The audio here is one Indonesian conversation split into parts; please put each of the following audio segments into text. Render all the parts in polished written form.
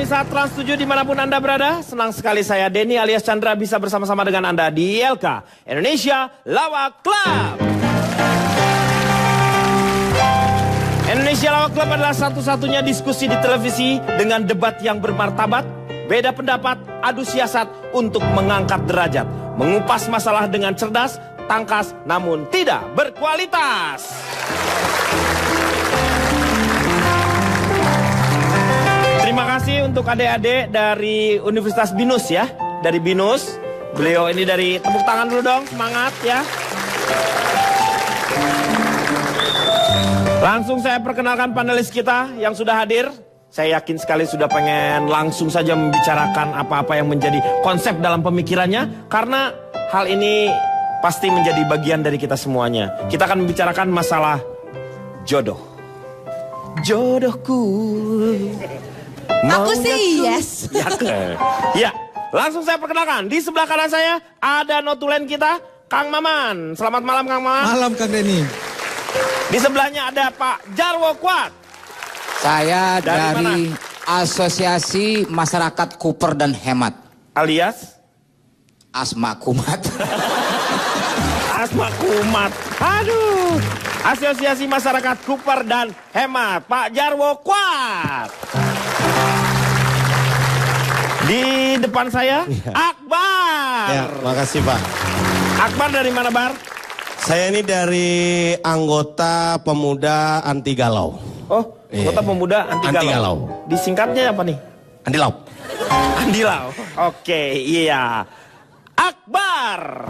Pemirsa Trans 7 dimanapun Anda berada, senang sekali saya Denny alias Chandra bisa bersama-sama dengan Anda di ILK Indonesia Lawak Club. Indonesia Lawak Club adalah satu-satunya diskusi di televisi dengan debat yang bermartabat, beda pendapat, adu siasat untuk mengangkat derajat, mengupas masalah dengan cerdas, tangkas, namun tidak berkualitas. Terima kasih untuk adik-adik dari Universitas Binus ya, dari Binus. Beliau ini dari, tepuk tangan dulu dong, semangat ya. Langsung saya perkenalkan panelis kita yang sudah hadir. Saya yakin sekali sudah pengen langsung saja membicarakan apa-apa yang menjadi konsep dalam pemikirannya. Karena hal ini pasti menjadi bagian dari kita semuanya. Kita akan membicarakan masalah jodoh. Jodohku. Aku sih yes. Ya, langsung saya perkenalkan. Di sebelah kanan saya ada notulen kita, Kang Maman. Selamat malam Kang Maman. Malam Kang Denny. Di sebelahnya ada Pak Jarwo Kuat. Saya dari mana? Asosiasi Masyarakat Kuper dan Hemat. Alias? Asma Kumat. Asma Kumat. Aduh. Asosiasi Masyarakat Kuper dan Hemat. Pak Jarwo Kuat. Di depan saya, Akbar. Ya, makasih Pak. Akbar dari mana, Bar? Saya ini dari anggota pemuda anti galau. Oh, anggota pemuda anti galau. Disingkatnya apa nih? Andilau. Andilau. Oke, iya. Akbar.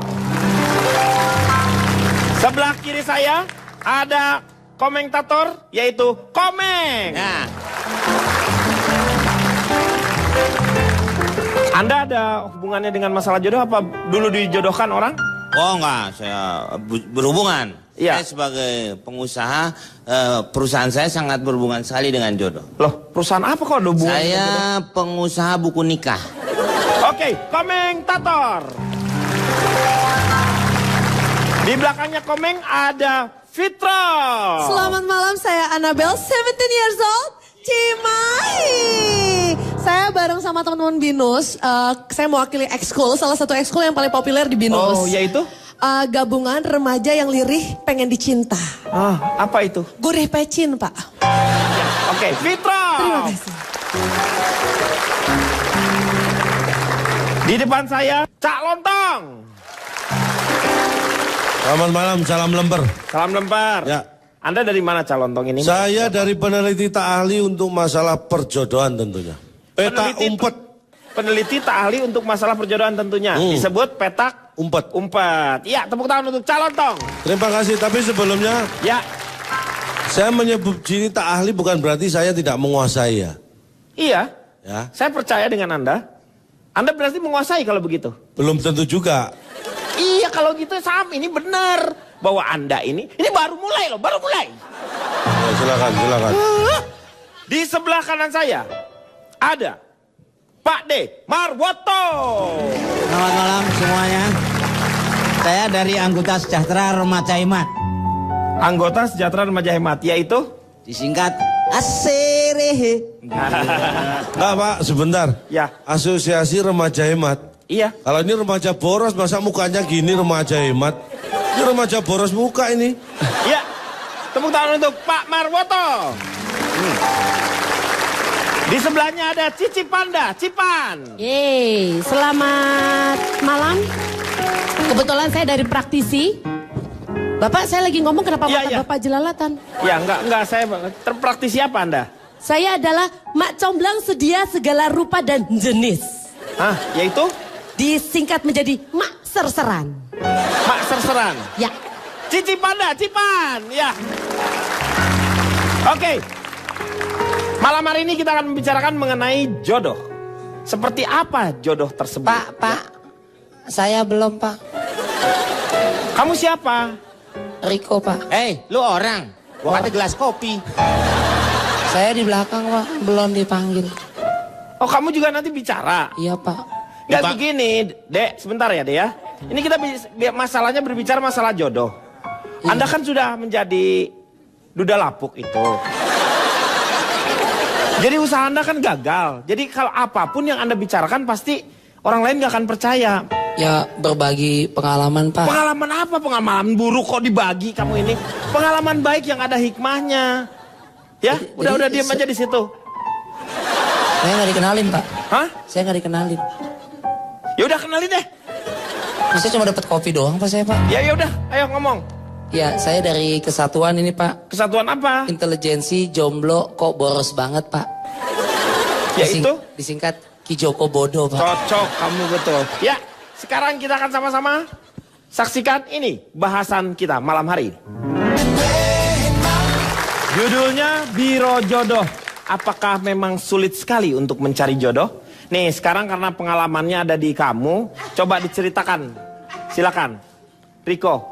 Sebelah kiri saya ada komentator, yaitu Komeng. Ya. Anda ada hubungannya dengan masalah jodoh apa dulu dijodohkan orang? Oh enggak, saya berhubungan. Iya. Saya sebagai pengusaha, perusahaan saya sangat berhubungan sekali dengan jodoh. Loh, perusahaan apa kok ada hubungannya dengan jodoh? Saya pengusaha buku nikah. Oke, komentator. Di belakangnya Komeng ada Fitra. Selamat malam, saya Annabelle, 17 years old, Cimahi. Saya bareng sama teman-teman Binus, saya mewakili ekskul, salah satu ekskul yang paling populer di Binus. Oh, yaitu? Gabungan remaja yang lirih pengen dicinta. Ah, apa itu? Gurih pecin, Pak. Oke, Fitra. Terima kasih. Di depan saya, Cak Lontong. Selamat malam, salam lembar. Salam lempar. Ya. Anda dari mana Cak Lontong ini? Saya dari peneliti tak ahli untuk masalah perjodohan tentunya. Petak umpet. Peneliti tak ahli untuk masalah perjodohan tentunya. Disebut petak Umpet. umpet. Iya, tepuk tangan untuk Cak Lontong. Terima kasih, tapi sebelumnya Ya, saya menyebut diri tak ahli bukan berarti saya tidak menguasai ya. iya. Ya. Saya percaya dengan Anda. Anda berarti menguasai kalau begitu. Belum tentu juga. Iya, kalau gitu Sam, ini benar. Bahwa Anda ini baru mulai loh, baru mulai. Ya, silakan, silakan. Di sebelah kanan saya ada Pak D. Marwoto. Selamat malam semuanya. Saya dari anggota Sejahtera Remaja Hemat. Anggota Sejahtera Remaja Hemat, yaitu? Disingkat ASEREHE. Enggak Pak, sebentar. Ya. Asosiasi Remaja Hemat. Iya. Kalau ini remaja boros, masa mukanya gini remaja hemat? Ini remaja boros muka ini. Ya. Tepuk tangan untuk Pak Marwoto. Di sebelahnya ada Cici Panda, Cipan. Yeay, selamat malam. Kebetulan saya dari praktisi. Bapak, saya lagi ngomong kenapa Iya, iya. Bapak jelalatan? Ya, enggak, saya terpraktisi apa Anda? Saya adalah mak comblang sedia segala rupa dan jenis. Hah, yaitu? Disingkat menjadi mak serseran. Mak serseran. Ya. Cici Panda, Cipan. Ya. Oke. Malam hari ini kita akan membicarakan mengenai jodoh. Seperti apa jodoh tersebut? Pak, saya belum Pak. Kamu siapa? Riko Pak. Lu orang, gua kata gelas kopi. Saya di belakang Pak, belum dipanggil. Oh, kamu juga nanti bicara? Iya Pak. Ya begini, Dek, sebentar ya, Dek ya. Ini kita masalahnya berbicara masalah jodoh. Iya. Anda kan sudah menjadi duda lapuk itu. Jadi usaha Anda kan gagal. Jadi kalau apapun yang Anda bicarakan pasti orang lain gak akan percaya. Ya berbagi pengalaman Pak. Pengalaman apa? Pengalaman buruk kok dibagi kamu ini. Pengalaman baik yang ada hikmahnya. Ya, udah diam aja di situ. Saya nggak dikenalin Pak. Hah? Saya nggak dikenalin. Ya udah kenalin deh. Saya cuma dapat kopi doang Pak saya Pak. Ya udah, ayo ngomong. Ya saya dari kesatuan ini Pak. Kesatuan apa? Intelijensi jomblo kok boros banget Pak. Ya itu? Disingkat Ki Joko Bodo Pak. Cocok kamu betul. Ya, sekarang kita akan sama-sama saksikan ini bahasan kita malam hari ini. Judulnya Biro Jodoh. Apakah memang sulit sekali untuk mencari jodoh? Nih, sekarang karena pengalamannya ada di kamu, coba diceritakan. Silakan, Riko.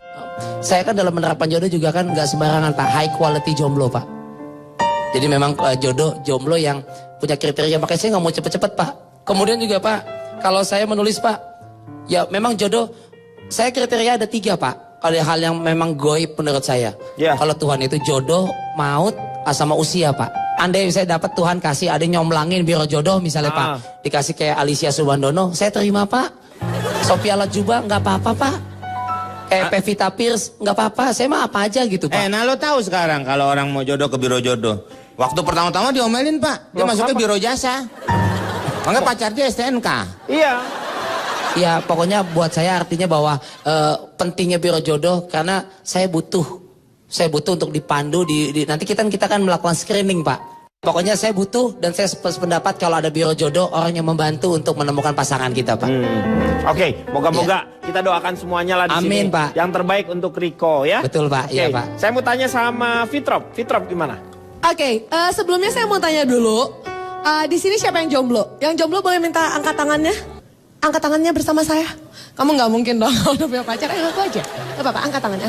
Saya kan dalam menerapkan jodoh juga kan nggak sembarangan Pak. High quality jomblo Pak. Jadi memang jomblo yang punya kriteria. Makanya saya nggak mau cepet-cepet Pak. Kemudian juga Pak, kalau saya menulis Pak, ya memang jodoh, saya kriteria ada 3 Pak. Ada hal yang memang goib menurut saya. Yeah. Kalau Tuhan itu jodoh, maut, sama usia Pak. Andai saya dapat Tuhan kasih ada nyomblangin biro jodoh misalnya Pak. Dikasih kayak Alicia Subhandono, saya terima Pak. Sophia Latjuba nggak apa-apa Pak. Pevita Pierce nggak apa-apa, saya mah apa aja gitu Pak. Nah lo tahu sekarang kalau orang mau jodoh ke biro jodoh. Waktu pertama-tama diomelin Pak, dia masuk ke biro jasa. Makanya pacar dia STNK. Iya. Ya pokoknya buat saya artinya bahwa pentingnya biro jodoh karena saya butuh untuk dipandu nanti kita kan melakukan screening Pak. Pokoknya saya butuh dan saya sependapat kalau ada biro jodoh orang yang membantu untuk menemukan pasangan kita Pak. Oke, moga-moga kita doakan semuanya lah di sini. Amin Pak. Yang terbaik untuk Riko ya. Betul Pak, iya Pak. Saya mau tanya sama Fitrop. Fitrop gimana? Oke, sebelumnya saya mau tanya dulu. Di sini siapa yang jomblo? Yang jomblo boleh minta angkat tangannya? Angkat tangannya bersama saya. Kamu nggak mungkin dong udah punya pacar. Aku aja. Gak apa-apa, angkat tangan.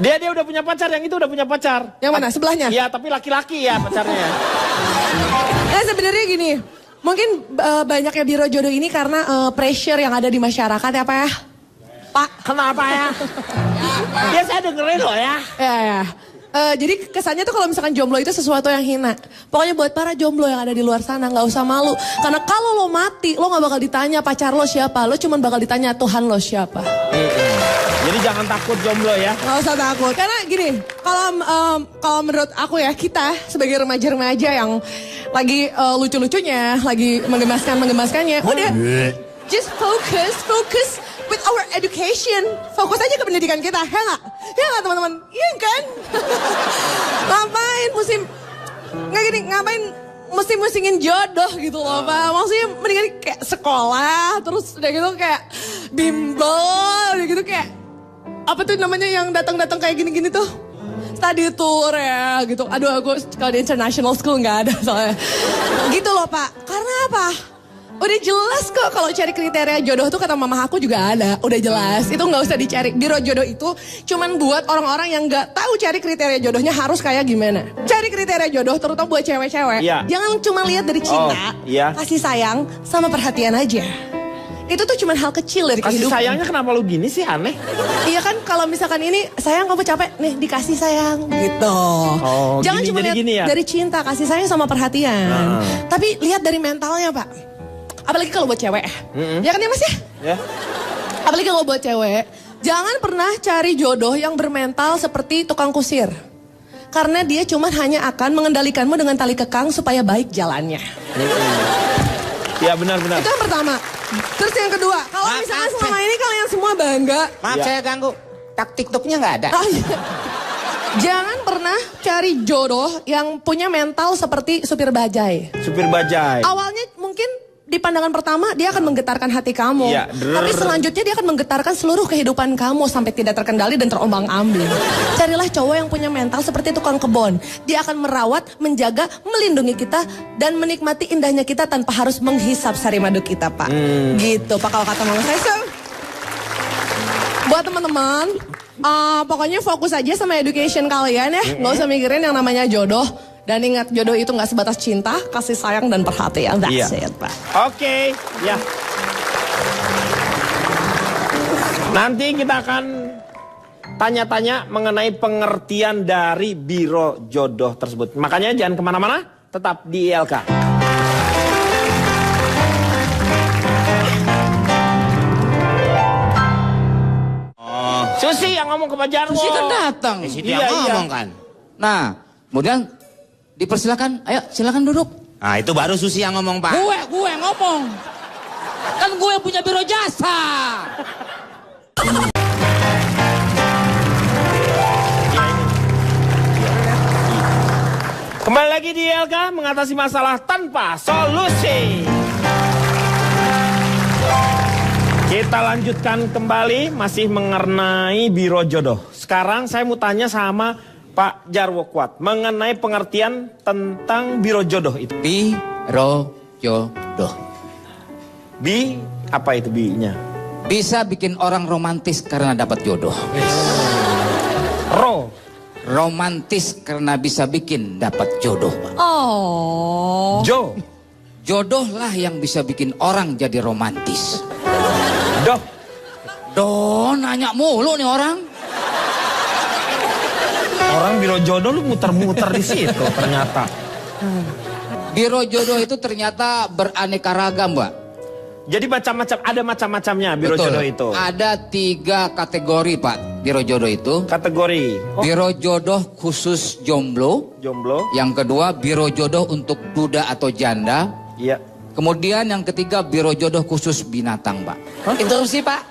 Dia udah punya pacar, yang itu udah punya pacar. Yang mana? Sebelahnya? Iya, tapi laki-laki ya pacarnya. Nah sebenarnya gini, mungkin banyaknya biro jodoh ini karena pressure yang ada di masyarakat ya Pak ya? Pak, Kenapa ya? Ya saya dengerin loh ya. ya. Jadi kesannya tuh kalau misalkan jomblo itu sesuatu yang hina. Pokoknya buat para jomblo yang ada di luar sana nggak usah malu. Karena kalau lo mati, lo nggak bakal ditanya pacar lo siapa. Lo cuma bakal ditanya Tuhan lo siapa. Jadi jangan takut jomblo ya. Nggak usah takut. Karena gini, kalau menurut aku ya, kita sebagai remaja-remaja yang lagi lucu-lucunya, lagi menggemaskannya, udah just focus with our education. Fokus aja ke pendidikan kita, ya nggak? Ya nggak teman-teman? Iya kan? Ngapain musim-musingin jodoh gitu loh Pak. Maksudnya mendingan kayak sekolah, terus udah gitu kayak bimbel, udah gitu kayak apa tuh namanya yang datang-datang kayak gini-gini tuh? Study tour ya gitu. Aduh aku kalau di international school nggak ada soalnya. Gitu loh Pak. Karena apa? Udah jelas kok kalau cari kriteria jodoh tuh kata mama aku juga ada. Udah jelas. Itu nggak usah dicari. Biro jodoh itu cuman buat orang-orang yang nggak tahu cari kriteria jodohnya harus kayak gimana. Cari kriteria jodoh terutama buat cewek-cewek. Iya. Jangan cuma lihat dari cinta, iya. kasih sayang sama perhatian aja. Itu tuh cuman hal kecil dari Kasih kehidupan. sayangnya kenapa lu gini sih, aneh? Iya kan kalau misalkan ini sayang kamu capek nih dikasih sayang gitu. Jangan Gini, cuma jadi lihat gini ya? dari cinta kasih sayang sama perhatian. Tapi lihat dari mentalnya Pak. Apalagi kalau buat cewek. Ya kan ya Mas ya? Ya. Apalagi kalau buat cewek. Jangan pernah cari jodoh yang bermental seperti tukang kusir. Karena dia cuma hanya akan mengendalikanmu dengan tali kekang supaya baik jalannya. Ya benar-benar. Itu yang pertama. Terus yang kedua, kalau misalkan selama ini kalian semua bangga. Maaf saya ganggu. TikToknya nggak ada. Oh, iya. Jangan pernah cari jodoh yang punya mental seperti supir bajai. Supir bajai. Awalnya mungkin di pandangan pertama dia akan menggetarkan hati kamu. Iya, Tapi selanjutnya dia akan menggetarkan seluruh kehidupan kamu sampai tidak terkendali dan terombang-ambing. Carilah cowok yang punya mental seperti tukang kebun. Dia akan merawat, menjaga, melindungi kita dan menikmati indahnya kita tanpa harus menghisap sari madu kita, Pak. Gitu, Pak kalau kata mama saya. So, buat teman-teman, pokoknya fokus aja sama education kalian ya. Nggak usah mikirin yang namanya jodoh. Dan ingat jodoh itu gak sebatas cinta, kasih sayang dan perhatian. That's it, Pak. Oke, ya. Nanti kita akan tanya-tanya mengenai pengertian dari biro jodoh tersebut. Makanya jangan kemana-mana, tetap di ILK. Susi yang ngomong ke Pak Jarwo. Susi kan datang. Situ yang ngomong kan. Nah, kemudian dipersilakan, ayo silakan duduk. Nah itu baru Susi yang ngomong Pak. Gue ngomong. Kan gue yang punya biro jasa. Kembali lagi di ILK mengatasi masalah tanpa solusi. Kita lanjutkan kembali masih mengenai biro jodoh. Sekarang saya mau tanya sama Pak Jarwo Kuat mengenai pengertian tentang biro jodoh itu. Biro jodoh. Bi, apa itu bi-nya? Bisa bikin orang romantis karena dapat jodoh. Ro. Romantis karena bisa bikin dapat jodoh. Oh. Jo. Jodoh lah yang bisa bikin orang jadi romantis. Doh. Doh, nanya mulu nih orang. Orang biro jodoh lu muter-muter di situ ternyata. Biro jodoh itu ternyata beraneka ragam, Mbak. Jadi macam-macam, ada macam-macamnya biro Betul. jodoh itu. Ada 3 kategori, Pak, biro jodoh itu. Kategori. Biro jodoh khusus jomblo. Jomblo. Yang kedua, biro jodoh untuk duda atau janda. Iya. Kemudian yang ketiga, biro jodoh khusus binatang, Pak. Interupsi Pak.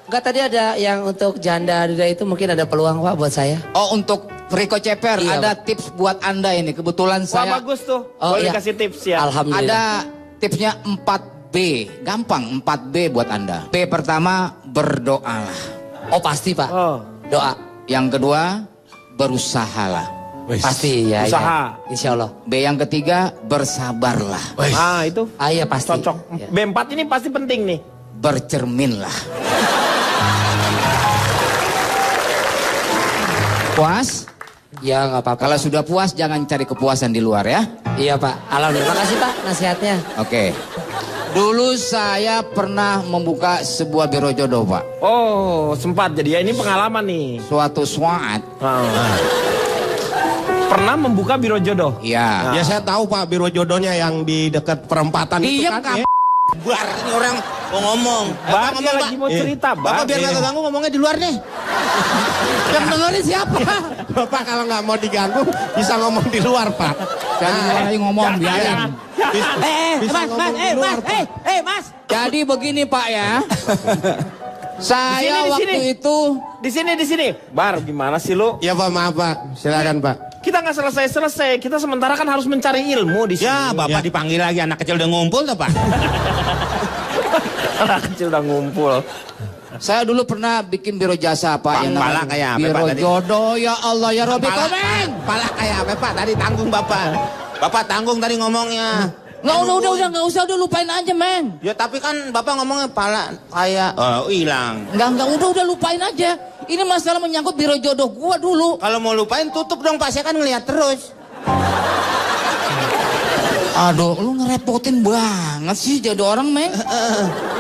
Enggak, tadi ada yang untuk janda duda itu mungkin ada peluang Pak buat saya. Oh, untuk Riko Ceper, Iya, ada tips buat Anda ini. Kebetulan Wah saya bagus tuh. Oh, Boleh iya. kasih tips ya. Alhamdulillah. ada tipsnya 4B. Gampang, 4B buat Anda. B pertama, berdoalah. Oh pasti Pak. Oh. Doa. Yang kedua, berusahalah. Pasti ya. Usaha. Ya. Insya Allah. B yang ketiga, bersabarlah. Ah itu Ah iya pasti. cocok. Ya. B4 ini pasti penting nih. Bercerminlah. Puas? Ya nggak apa-apa. Kalau sudah puas, jangan cari kepuasan di luar ya. Iya Pak. Alhamdulillah. Makasih Pak nasihatnya. Oke. Dulu saya pernah membuka sebuah biro jodoh, Pak. Oh sempat jadi ya ini pengalaman nih. Suatu saat, Pernah membuka biro jodoh. ya. Ya saya tahu Pak biro jodohnya yang di dekat perempatan itu Diem, kan. Kak. Ya. Bar ini orang mau ngomong. Bar Bapak dia ngomong, lagi Pak. mau cerita, Bar. Bapak biar nggak keganggu ngomongnya di luar nih. Yang dengerin siapa? Bapak kalau nggak mau diganggu bisa ngomong di luar Pak. Jadi lagi ngomong, biarin. Bisa ngomong di luar, Pak. Mas. Jadi begini Pak ya. Saya Di waktu sini. itu Di sini. Bar gimana sih lu? Ya Pak maaf Pak. Silakan Pak. Kita nggak selesai. Kita sementara kan harus mencari ilmu di sini. Ya Bapak dipanggil lagi anak kecil udah ngumpul tuh Pak. Anak kecil udah ngumpul. saya dulu pernah bikin biro jasa Pak yang Pala namanya kayak apa, biro Pak, tadi? jodoh. Ya Allah ya Robi Komeng. Pala kayak apa Pak? Tadi tanggung Bapak. Bapak tanggung tadi ngomongnya. Nggak, udah nggak usah, udah lupain aja men. Ya tapi kan Bapak ngomongnya pala kayak hilang. Nggak udah lupain aja. Ini masalah menyangkut biro jodoh gua dulu. Kalau mau lupain tutup dong Pak, saya kan ngelihat terus. Aduh, lu ngerepotin banget sih jadi orang, Meng.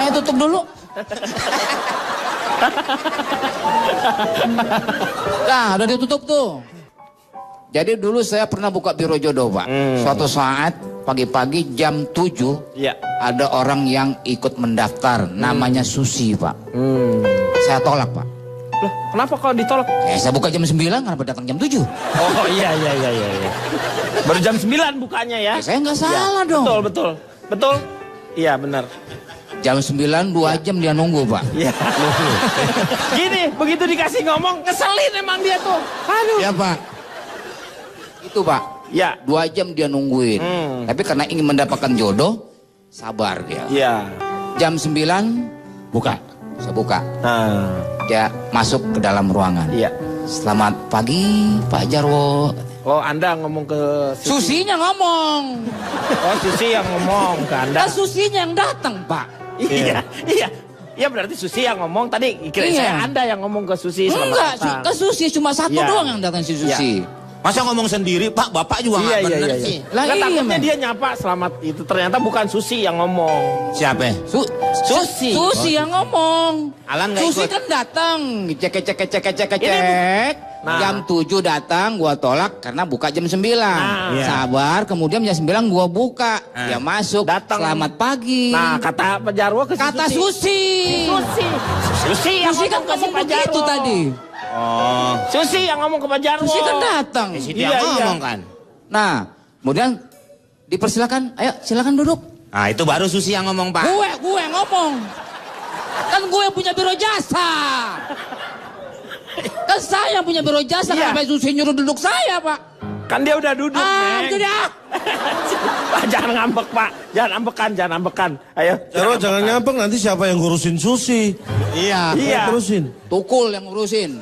Ayo tutup dulu. Nah, udah ditutup tuh. Jadi dulu saya pernah buka biro jodoh, Pak. Suatu saat pagi-pagi jam 7 Iya. ada orang yang ikut mendaftar, namanya Susi, Pak. Saya tolak, Pak. Loh, kenapa kalau ditolak? Saya buka jam 9, kenapa datang jam 7? Oh iya. Baru jam 9 bukanya ya. Saya nggak salah dong. Betul. Iya benar. Jam 9, 2 jam dia nunggu, Pak. Iya. Gini, begitu dikasih ngomong, ngeselin emang dia tuh. Aduh. Ya Pak. Itu, Pak. Ya. 2 jam dia nungguin. Tapi karena ingin mendapatkan jodoh, sabar dia. Iya. Jam 9, Buka. saya buka. Nah, Dia masuk ke dalam ruangan. iya. Selamat pagi, Pak Jarwo. Oh, Anda ngomong ke Susi. Susinya ngomong. Oh, Susi yang ngomong ke Anda. Kan Susinya yang datang, Pak. Iya. Iya berarti Susi yang ngomong tadi. Kira Iya. saya Anda yang ngomong ke Susi. Selamat Enggak, datang. ke Susi cuma satu Iya. doang yang datang si Susi. Masa ngomong sendiri, Pak, Bapak juga nggak bener sih. Lah Nggak, iya, takutnya men. dia nyapa selamat itu. Ternyata bukan Susi yang ngomong. Siapa? Susi. Susi yang ngomong. Alan nggak Susi ikut. kan datang, cek. Nah. Jam 7 datang, gua tolak karena buka jam 9. Iya. Sabar, kemudian jam 9 gua buka. Dia masuk, Datang. selamat pagi. Nah, kata Pak Jarwo ke si Kata Susi. Susi. Susi yang Susi kan ngomong ke si ngomong Pak begitu Jarwo. tadi. Oh. Susi yang ngomong ke Pak Jarwo. Susi kan datang. Si Iya, dia iya. ngomong kan. Nah, kemudian dipersilakan, ayo silakan duduk. Nah, itu baru Susi yang ngomong, Pak. Gue ngomong. Kan gue yang punya biro jasa. Kan saya yang punya biro jasa, Iya. kenapa Susi nyuruh duduk saya, Pak? Kan dia udah duduk, Neng. Itu dia. Pak, jangan ngambek, Pak. Jangan ambekan. Ayo. Jarwo jangan ngambek, nanti siapa yang ngurusin Susi? Iya. Iya. Terusin. Tukul yang ngurusin.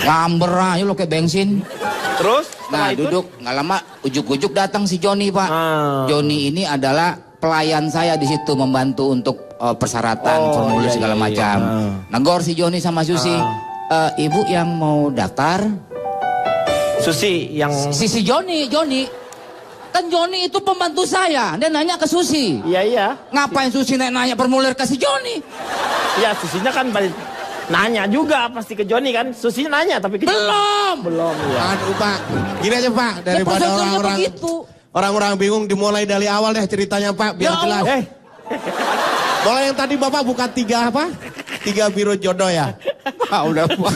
Ngamber aja lo kayak bensin. Terus? Nah, setelah itu? duduk. Nggak lama, ujuk-ujuk datang si Joni, Pak. Ah. Joni ini adalah pelayan saya di situ, membantu untuk persyaratan, Oh, formulir iya, segala iya, macam. Negor si Joni sama Susi. Ibu yang mau daftar? Susi yang... Si Joni. Kan Joni itu pembantu saya. Dia nanya ke Susi. Iya. Ngapain Susi nanya formulir ke si Joni? Iya, Susinya kan balik nanya juga pasti ke Joni kan. Susinya nanya tapi ke Joni. Belum ya. Aduh Pak, gini aja Pak, daripada prosedurnya orang-orang begitu. orang-orang bingung, dimulai dari awal deh ceritanya Pak, biar Ya jelas. Allah. Mulai yang tadi Bapak buka 3 apa? 3 biro jodoh ya? Pak, udah Pak.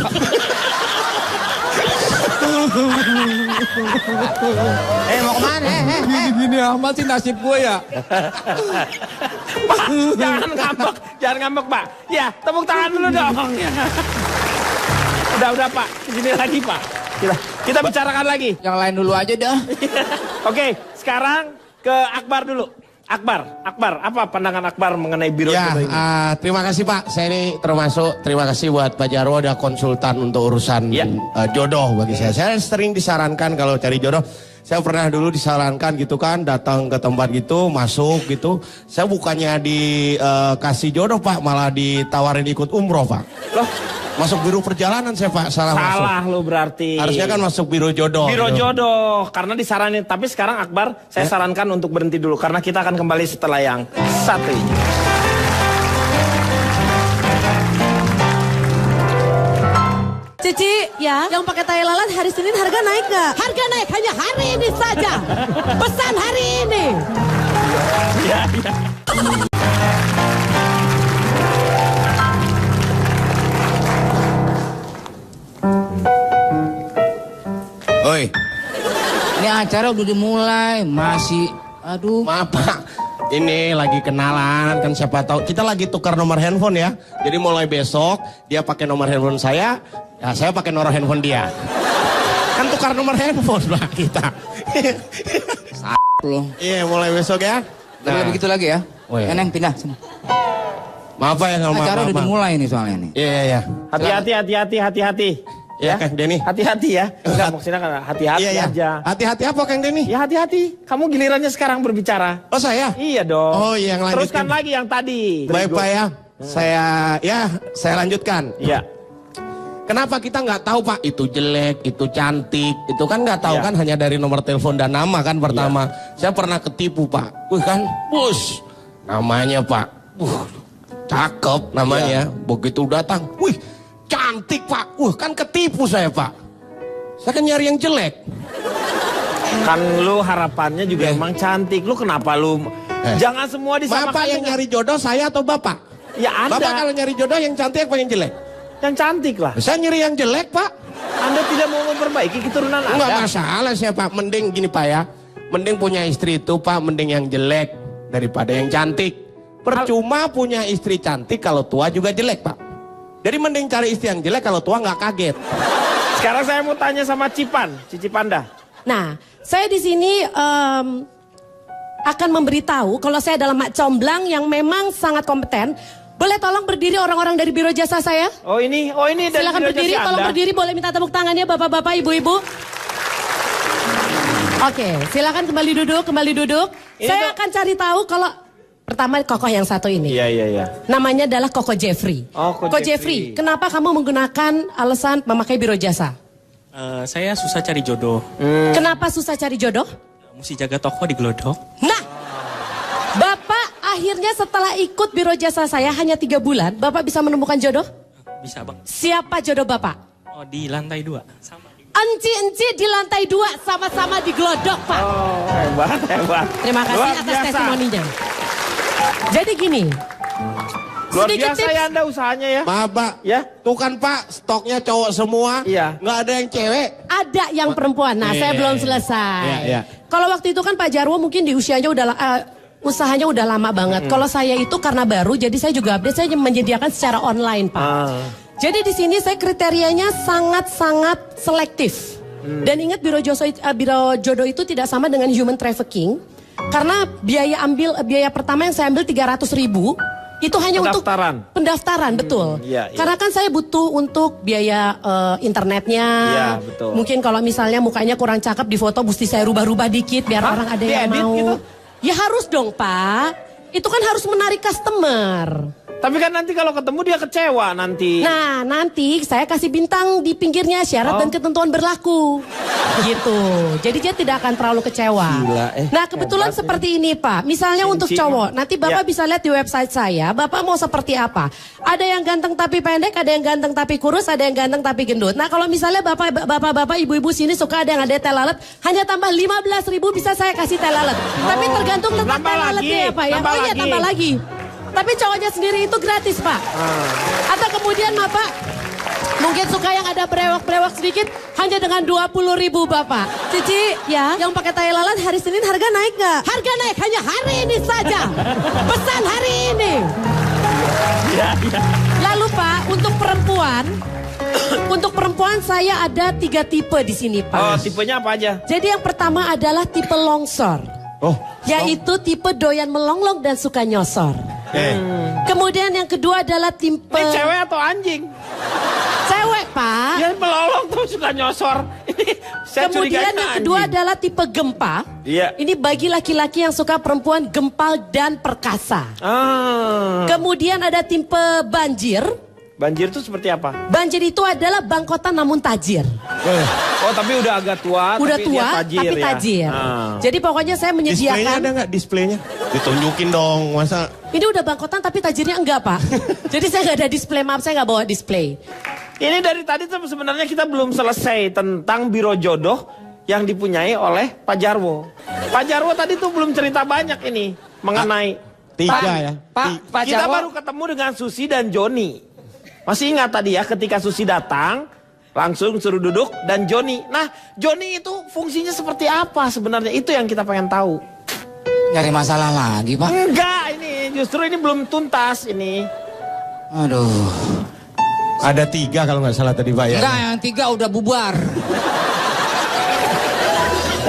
Mau kemana? Gini amat sih nasib gue ya. Pak, jangan ngambek Pak. Ya, tepuk tangan dulu dong. Udah Pak, sini lagi Pak. Kita bicarakan lagi. Yang lain dulu aja dah. Oke, sekarang ke Akbar dulu. Akbar, apa pandangan Akbar mengenai biro Ya, jodoh ini? terima kasih Pak. Saya ini termasuk terima kasih buat Pak Jarwo ada konsultan untuk urusan Ya. jodoh bagi saya. Saya sering disarankan kalau cari jodoh. Saya pernah dulu disarankan gitu kan, datang ke tempat gitu, masuk gitu. Saya bukannya dikasih jodoh Pak, malah ditawarin ikut umroh Pak. Loh, Masuk biro perjalanan saya Pak, salah masuk. salah lo berarti. Harusnya kan masuk biro jodoh. Biro gitu. jodoh, karena disaranin. Tapi sekarang Akbar, saya sarankan untuk berhenti dulu. Karena kita akan kembali setelah yang satu ini. Cici, Ya. yang pakai tai lalat hari Senin harga naik gak? Harga naik hanya hari ini saja. Pesan hari ini. Oi, Ini acara udah dimulai, masih aduh. maaf Pak. Ini lagi kenalan kan siapa tahu. Kita lagi tukar nomor handphone ya. Jadi mulai besok dia pakai nomor handphone saya, ya saya pakai nomor handphone dia. Kan tukar nomor handphone Pak kita. Loh. Iya, mulai besok ya. Gak boleh begitu lagi ya. Oh, iya. Neneng pindah sini. Maaf Pak ya, maaf. Acara udah maaf. dimulai nih soalnya nih. Iya. Hati-hati. Ya, Kang Denny. Hati-hati ya. Enggak, maksudnya kan hati-hati Iya, aja. Hati-hati apa Kang Denny? Ya hati-hati. Kamu gilirannya sekarang berbicara. Oh saya? Iya dong. Oh, iya, yang lanjutin. Teruskan lagi yang tadi. Baik Pak ya. Saya lanjutkan. Iya. Kenapa kita nggak tahu Pak itu jelek, itu cantik, itu kan nggak tahu Iya. kan hanya dari nomor telepon dan nama kan pertama. Saya pernah ketipu Pak. Wih kan, bus namanya Pak. Cakep namanya. Begitu datang, wih cantik Pak. Kan ketipu saya Pak. Saya kan nyari yang jelek. Kan lu harapannya juga emang cantik. Lu kenapa lu jangan semua disamakan. Bapak yang dengan- nyari jodoh saya atau Bapak? Ya Anda Bapak kalau nyari jodoh yang cantik apa yang jelek? yang cantik lah. Saya nyari yang jelek Pak. Anda tidak mau memperbaiki keturunan Enggak Anda. masalah saya Pak, mending gini Pak ya. Mending punya istri itu Pak, mending yang jelek daripada yang cantik. Percuma punya istri cantik kalau tua juga jelek Pak. Jadi mending cari istri yang jelek kalau tua nggak kaget. Sekarang saya mau tanya sama Cici Panda. Nah, saya di sini akan memberitahu kalau saya adalah Mak Comblang yang memang sangat kompeten. Boleh tolong berdiri orang-orang dari biro jasa saya? Oh ini dari Silakan biro berdiri, jasa tolong Anda. berdiri. Boleh minta tepuk tangannya bapak-bapak, ibu-ibu. Oke, silakan kembali duduk. Ini Saya tuh- akan cari tahu kalau pertama kokoh yang satu ini. Iya. Namanya adalah Koko Jeffrey. Oh, Koko Koko Jeffrey, kenapa kamu menggunakan alasan memakai biro jasa? Saya susah cari jodoh. Kenapa susah cari jodoh? Mesti jaga toko di Glodok. Nah, Bapak akhirnya setelah ikut biro jasa saya hanya 3 bulan, Bapak bisa menemukan jodoh? Bisa bang. Siapa jodoh Bapak? Oh di lantai 2. Sama. Enci di lantai 2 sama-sama di Glodok, Pak. Oh, hebat. Terima kasih Luar atas biasa. testimoninya. Jadi gini. Luar sedikit biasa tips. ya Anda usahanya ya. Maaf Pak, Ya. tuh kan Pak stoknya cowok semua, Iya. nggak ada yang cewek. Ada yang perempuan. Nah, saya belum selesai. Iya. Kalau waktu itu kan Pak Jarwo mungkin di usianya udah usahanya udah lama banget. Kalau saya itu karena baru, jadi saya juga update. Saya menyediakan secara online, Pak. Jadi di sini saya kriterianya sangat-sangat selektif. Dan ingat biro jodoh itu tidak sama dengan human trafficking. Karena biaya pertama yang saya ambil 300.000 itu hanya untuk pendaftaran, betul. Iya. Karena kan saya butuh untuk biaya internetnya. Iya, betul. Mungkin kalau misalnya mukanya kurang cakep di foto, mesti saya rubah-rubah dikit biar orang ada yang Diedit mau. gitu? Ya harus dong, Pak. Itu kan harus menarik customer. Tapi kan nanti kalau ketemu dia kecewa nanti. Nah, nanti saya kasih bintang di pinggirnya syarat dan ketentuan berlaku. Gitu. Jadi dia tidak akan terlalu kecewa. Gila, Nah, kebetulan seperti ini, Pak. Misalnya untuk cowok, nanti Bapak bisa lihat di website saya, Bapak mau seperti apa. Ada yang ganteng tapi pendek, ada yang ganteng tapi kurus, ada yang ganteng tapi gendut. Nah, kalau misalnya Bapak, Ibu-ibu sini suka ada yang ada teh lalat, hanya tambah 15.000 bisa saya kasih teh lalat. Tapi tergantung letak teh lalatnya ya, Pak ya. Tambah Oh iya, lagi. tambah lagi. Tapi cowoknya sendiri itu gratis, Pak. Atau kemudian Bapak mungkin suka yang ada brewok-brewok sedikit, hanya dengan 20.000 Bapak. Cici, ya, yang pakai tai lalat hari Senin harga naik nggak? Harga naik hanya hari ini saja. Pesan hari ini. Lalu Pak, untuk perempuan saya ada 3 tipe di sini, Pak. Oh, tipenya apa aja? Jadi yang pertama adalah tipe longsor. Yaitu tipe doyan melonglong dan suka nyosor. Kemudian yang kedua adalah tipe... Ini cewek atau anjing? Cewek, Pak. Dia melolong tuh suka nyosor. Saya Kemudian curiganya yang kedua anjing. adalah tipe gempa. Iya. Ini bagi laki-laki yang suka perempuan gempal dan perkasa. Kemudian ada tipe banjir. Banjir itu seperti apa? Banjir itu adalah bangkotan namun tajir. Oh, tapi udah agak tua. Udah tapi tua, dia tajir, tapi ya? tajir. Jadi pokoknya saya Displaynya menyediakan... ada nggak displaynya? Ditunjukin dong, masa? Ini udah bangkotan tapi tajirnya enggak, Pak. Jadi saya nggak ada display, maaf saya nggak bawa display. Ini dari tadi tuh sebenarnya kita belum selesai tentang biro jodoh yang dipunyai oleh Pak Jarwo. Pak Jarwo tadi tuh belum cerita banyak ini mengenai... Pak Kita Jarwo. baru ketemu dengan Susi dan Joni. Masih ingat tadi ya ketika Susi datang, langsung suruh duduk dan Joni. Nah, Joni itu fungsinya seperti apa sebenarnya? Itu yang kita pengen tahu. Nyari masalah lagi, Pak. Enggak, ini justru ini belum tuntas ini. Aduh. Ada 3 kalau nggak salah tadi Pak ya. Enggak, yang 3 udah bubar.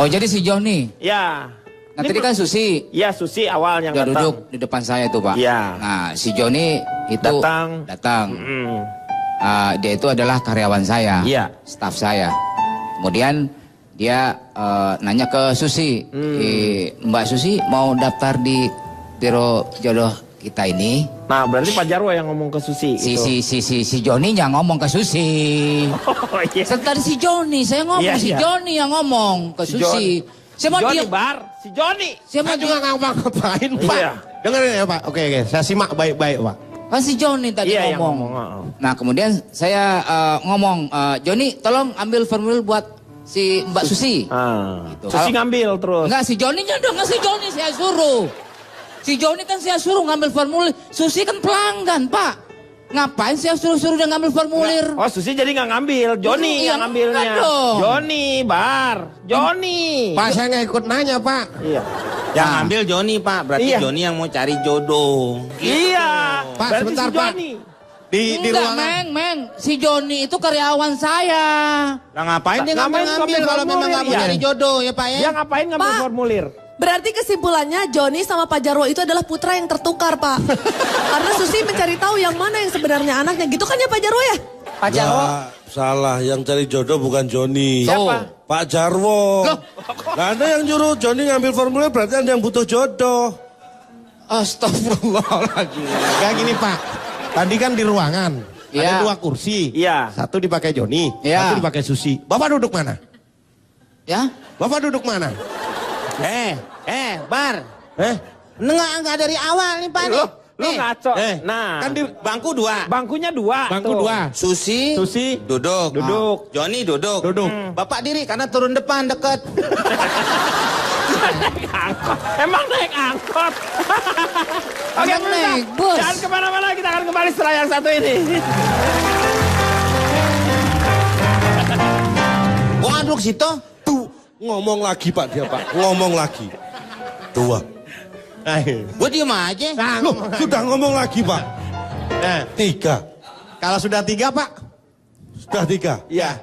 Oh, jadi si Joni. Ya. Nah, tadi kan Susi. Ya, Susi awal yang Udah datang. duduk di depan saya tuh, Pak. Iya. Nah, si Joni itu datang. Dia itu adalah karyawan saya. Iya. Staf saya. Kemudian dia nanya ke Susi. Mbak Susi mau daftar di biro jodoh kita ini? Nah, berarti Pak Jarwo yang ngomong ke Susi. Si Joni yang ngomong ke Susi. Oh, iya. Setelah si Joni, saya ngomong Iya, si iya. Joni yang ngomong ke Si Susi. Saya mau Joni dia. Bar, si Joni. Saya mau Saya juga nggak ngapain Pak. Iya. Dengerin ya Pak. Oke, saya simak baik-baik Pak. Kan si Joni tadi Iya, yang ngomong. ngomong. Nah kemudian saya ngomong, Joni tolong ambil formulir buat si Mbak Susi. Susi Kalau- ngambil terus. Enggak, si Joni dong, nggak si Joni saya suruh. Si Joni kan saya suruh ngambil formulir. Susi kan pelanggan, Pak. Ngapain saya suruh-suruh dia ngambil formulir? Oh, Susi jadi nggak ngambil, Joni Iya, yang ngambilnya. enggak dong. Joni, Bar, Joni. Pak saya nggak ikut nanya Pak. Iya. Yang ambil Joni, Pak. Berarti Iya. Joni yang mau cari jodoh. Iya. Pak, Berarti sebentar, si Pak. Joni. Di Enggak, ruangan. Meng. Si Joni itu karyawan saya. Lah ngapain dia Ngapain ngambil kalau memang nggak mau formulir, cari ya? jodoh ya, Pak ya? Dia ngapain ngambil Pak. formulir? Berarti kesimpulannya Joni sama Pak Jarwo itu adalah putra yang tertukar, Pak. Karena Susi mencari tahu yang mana yang sebenarnya anaknya. Gitu kan ya Pak Jarwo ya? Pak Jarwo. Ya, salah. Yang cari jodoh bukan Joni. Siapa? Pak Jarwo. Nggak ada yang nyuruh Joni ngambil formulir, berarti ada yang butuh jodoh. Astagfirullahaladzim. Kayak gini Pak. Tadi kan di ruangan. Iya. Ada 2 kursi. Iya. Satu dipakai Joni, Iya. satu dipakai Susi. Bapak duduk mana? Ya? Bapak duduk mana? Bar. Eh? Enggak dari awal nih Pak nih. Lu ngaco. Nah, Kan di bangku 2. Bangkunya 2. bangku 2. Susi, duduk. Joni duduk. Bapak diri karena turun depan deket. Angkot. Emang naik angkot. Oke, Emang pemirsa, naik bus. jangan kemana-mana, kita akan kembali setelah yang satu ini. Gua ngaduk situ. Tuh, ngomong lagi Pak dia Pak. Ngomong lagi. 2. Gua diem aja. Loh, sudah ngomong lagi Pak. 3. Kalau sudah 3 Pak? Sudah 3. Iya.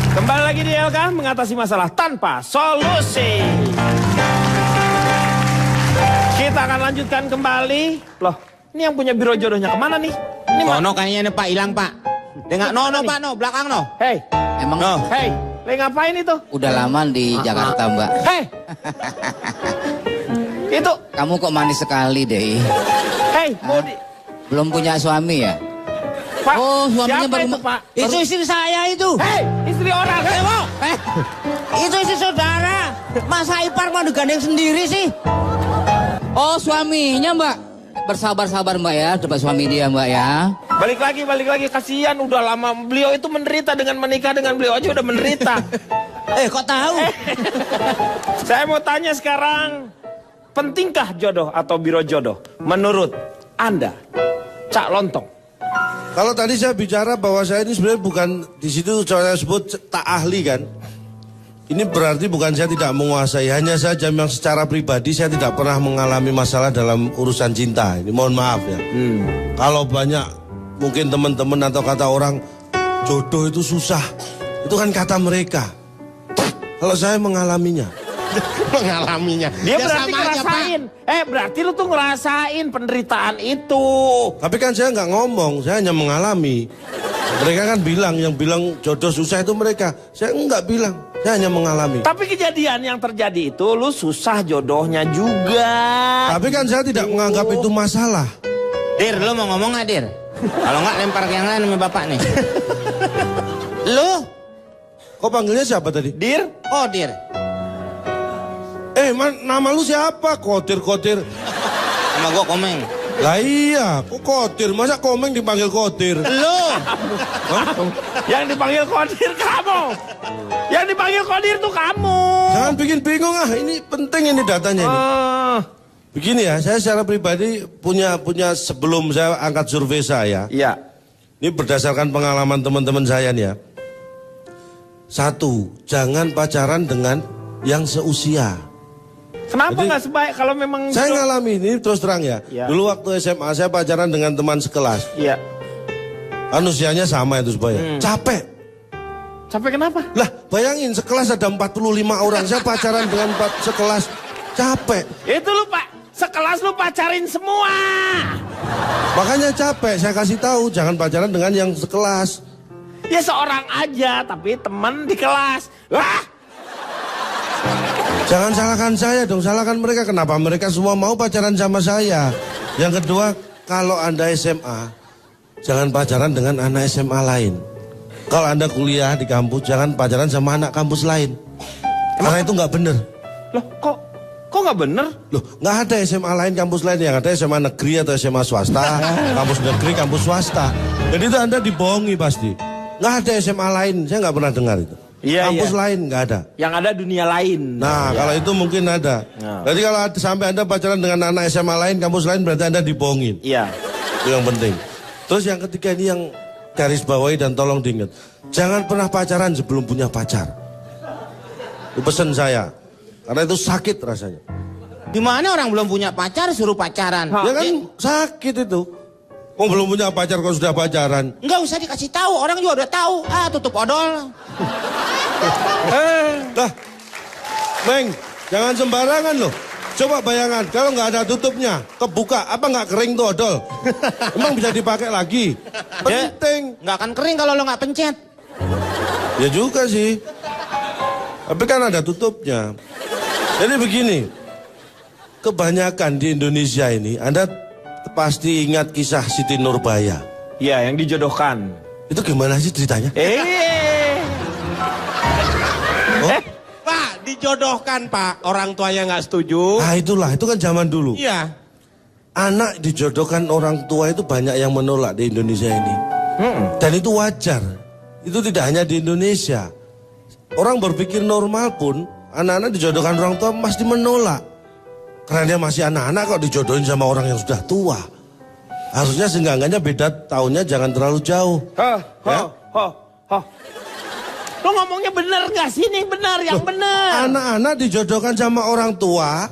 Kembali lagi di LK mengatasi masalah tanpa solusi. Kita akan lanjutkan kembali. Loh, ini yang punya biro jodohnya kemana nih? Ini Nono kayaknya nih Pak hilang Pak. Dengar no Pak no belakang no. Hei, Emang hei, lagi ngapain itu? udah lama di Jakarta, Mbak. Hei, itu, Kamu kok manis sekali deh. hei, mau di, Belum punya suami ya? Pak, Oh, suaminya siapa baru itu ma- Pak? Itu istri saya itu. Hei, istri orang. Hei, mau. Itu istri saudara. Masa ipar mau digandeng sendiri sih? Oh, suaminya, Mbak. Bersabar-sabar, Mbak ya. Dapat suami dia, Mbak ya. Balik lagi, kasihan udah lama beliau itu menderita dengan menikah dengan beliau aja udah menderita. Kok tahu? Saya mau tanya sekarang, pentingkah jodoh atau biro jodoh menurut Anda, Cak Lontong? Kalau tadi saya bicara bahwa saya ini sebenarnya bukan di situ saya sebut tak ahli kan. Ini berarti bukan saya tidak menguasai, hanya saja memang secara pribadi saya tidak pernah mengalami masalah dalam urusan cinta. Ini mohon maaf ya. Kalau banyak mungkin teman-teman atau kata orang jodoh itu susah, itu kan kata mereka. Kalau saya mengalaminya. Mengalaminya. Dia Ya berarti sama aja, ngerasain. Berarti lu tuh ngerasain penderitaan itu. Tapi kan saya nggak ngomong, saya hanya mengalami. Mereka kan bilang, yang bilang jodoh susah itu mereka. Saya nggak bilang, saya hanya mengalami. Tapi kejadian yang terjadi itu lu susah jodohnya juga. Tapi kan saya tidak menganggap itu masalah. Dir, lu mau ngomong nggak Dir? Kalau nggak lempar ke yang lain sama bapak nih. Lu? Kok panggilnya siapa tadi? Dir, Oh Dir. Nama lu siapa? Kotir-kotir. Sama gua Komeng. Lah iya, kok Kotir? Masa Komeng dipanggil Kotir? Lu? yang dipanggil Kodir kamu. Yang dipanggil Kodir tuh kamu. Jangan bikin bingung ah, ini penting ini datanya ini. Begini ya, saya secara pribadi punya sebelum saya angkat survei saya. Iya. Ini berdasarkan pengalaman teman-teman saya nih ya. 1, jangan pacaran dengan yang seusia. Kenapa Jadi, nggak sebaik kalau memang Saya ngalami ini terus terang ya. Ya. Dulu waktu SMA saya pacaran dengan teman sekelas. Iya. Kan usianya sama itu supaya. Capek. Capek kenapa? Lah bayangin sekelas ada 45 orang. Saya pacaran dengan sekelas. Capek. Itu lu Pak, sekelas lu pacarin semua. Makanya capek. Saya kasih tahu jangan pacaran dengan yang sekelas. Ya seorang aja, tapi teman di kelas. Wah, Jangan salahkan saya dong, salahkan mereka. Kenapa mereka semua mau pacaran sama saya? Yang kedua, kalau Anda SMA, jangan pacaran dengan anak SMA lain. Kalau Anda kuliah di kampus, jangan pacaran sama anak kampus lain. Karena itu nggak bener. loh kok nggak bener? Loh, nggak ada SMA lain, kampus lain. Yang ada SMA negeri atau SMA swasta, kampus negeri, kampus swasta. Jadi itu Anda dibohongi pasti. Nggak ada SMA lain, saya nggak pernah dengar itu. Iya, kampus iya. lain nggak ada. Yang ada dunia lain. Nah, kalau itu mungkin ada. Nah. Jadi kalau sampai Anda pacaran dengan anak SMA lain, kampus lain, berarti Anda dibohongin. Iya. Itu yang penting. Terus yang ketiga ini yang garis bawahi dan tolong diingat. Jangan pernah pacaran sebelum punya pacar. Itu pesan saya. Karena itu sakit rasanya. Gimana orang belum punya pacar suruh pacaran? Ya kan sakit itu. Oh belum punya pacar kok sudah pacaran. Nggak usah dikasih tahu, orang juga udah tahu. Tutup odol. Lah, Meng, jangan sembarangan loh. Coba bayangan, kalau nggak ada tutupnya, kebuka, apa nggak kering tuh odol? Emang bisa dipakai lagi? Penting. Nggak akan kering kalau lo nggak pencet. Ya juga sih. Tapi kan ada tutupnya. Jadi begini, kebanyakan di Indonesia ini, Anda pasti ingat kisah Siti Nurbaya. Iya, yang dijodohkan. Itu gimana sih ceritanya? Pak, dijodohkan Pak. Orang tuanya nggak setuju. Nah itulah, itu kan zaman dulu. Iya. Anak dijodohkan orang tua itu banyak yang menolak di Indonesia ini. Dan itu wajar. Itu tidak hanya di Indonesia. Orang berpikir normal pun, anak-anak dijodohkan orang tua pasti menolak. Karena dia masih anak-anak kok dijodohin sama orang yang sudah tua. Harusnya seenggak-enggaknya beda tahunnya jangan terlalu jauh. Lo ngomongnya bener gak sih? Ini bener, yang bener. Anak-anak dijodohkan sama orang tua,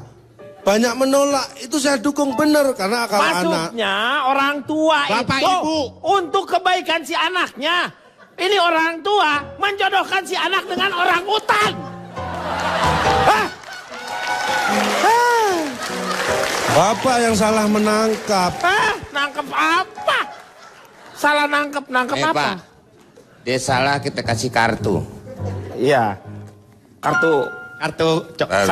banyak menolak. Itu saya dukung bener. Karena kalau Maksudnya orang tua Bapak, itu Ibu. untuk kebaikan si anaknya. Ini orang tua menjodohkan si anak dengan orang utan. Bapak yang salah menangkap. Nangkep apa? Salah nangkep apa? Pak, dia salah kita kasih kartu. Iya. Kartu